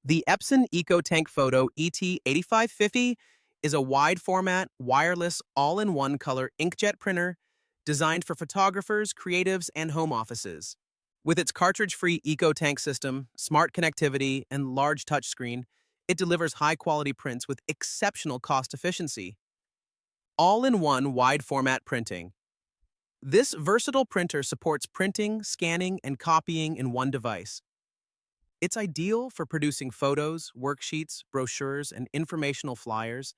The Epson EcoTank Photo ET-8550 is a wide-format, wireless, all-in-one color inkjet printer designed for photographers, creatives, and home offices. With its cartridge-free EcoTank system, smart connectivity, and large touchscreen, it delivers high-quality prints with exceptional cost efficiency. All-in-one wide-format printing. This versatile printer supports printing, scanning, and copying in one device. It's ideal for producing photos, worksheets, brochures, and informational flyers,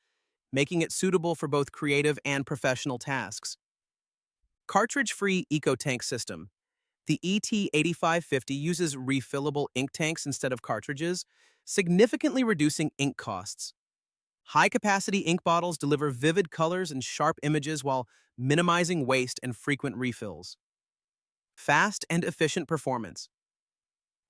making it suitable for both creative and professional tasks. Cartridge-free EcoTank system. The ET-8550 uses refillable ink tanks instead of cartridges, significantly reducing ink costs. High-capacity ink bottles deliver vivid colors and sharp images while minimizing waste and frequent refills. Fast and efficient performance.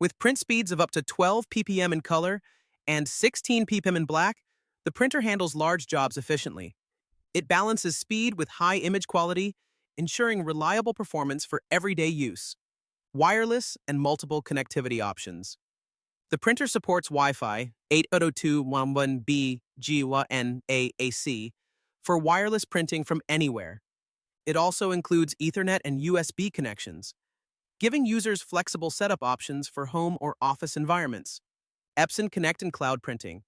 With print speeds of up to 12 ppm in color and 16 ppm in black, the printer handles large jobs efficiently. It balances speed with high image quality, ensuring reliable performance for everyday use. Wireless and multiple connectivity options. The printer supports Wi-Fi 802.11b GWNAAC for wireless printing from anywhere. It also includes Ethernet and USB connections, giving users flexible setup options for home or office environments. Epson Connect and Cloud Printing.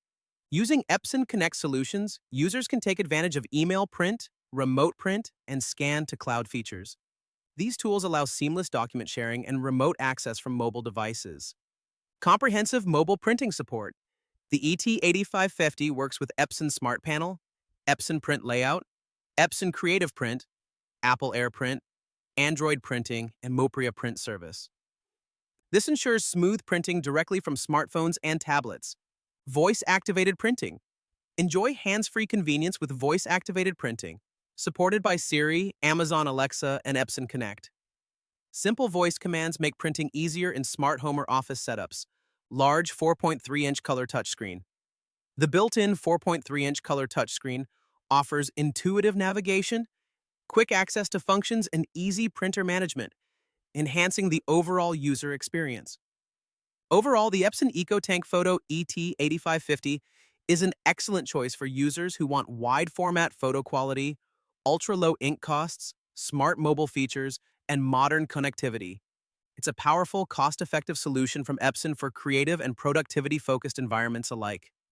Using Epson Connect solutions, users can take advantage of email print, remote print, and scan to cloud features. These tools allow seamless document sharing and remote access from mobile devices. Comprehensive mobile printing support. The ET-8550 works with Epson Smart Panel, Epson Print Layout, Epson Creative Print, Apple AirPrint, Android printing, and Mopria print service. This ensures smooth printing directly from smartphones and tablets. Voice-activated printing. Enjoy hands-free convenience with voice-activated printing, supported by Siri, Amazon Alexa, and Epson Connect. Simple voice commands make printing easier in smart home or office setups. Large 4.3-inch color touchscreen. The built-in 4.3-inch color touchscreen offers intuitive navigation, quick access to functions, and easy printer management, enhancing the overall user experience. Overall, the Epson EcoTank Photo ET-8550 is an excellent choice for users who want wide-format photo quality, ultra-low ink costs, smart mobile features, and modern connectivity. It's a powerful, cost-effective solution from Epson for creative and productivity-focused environments alike.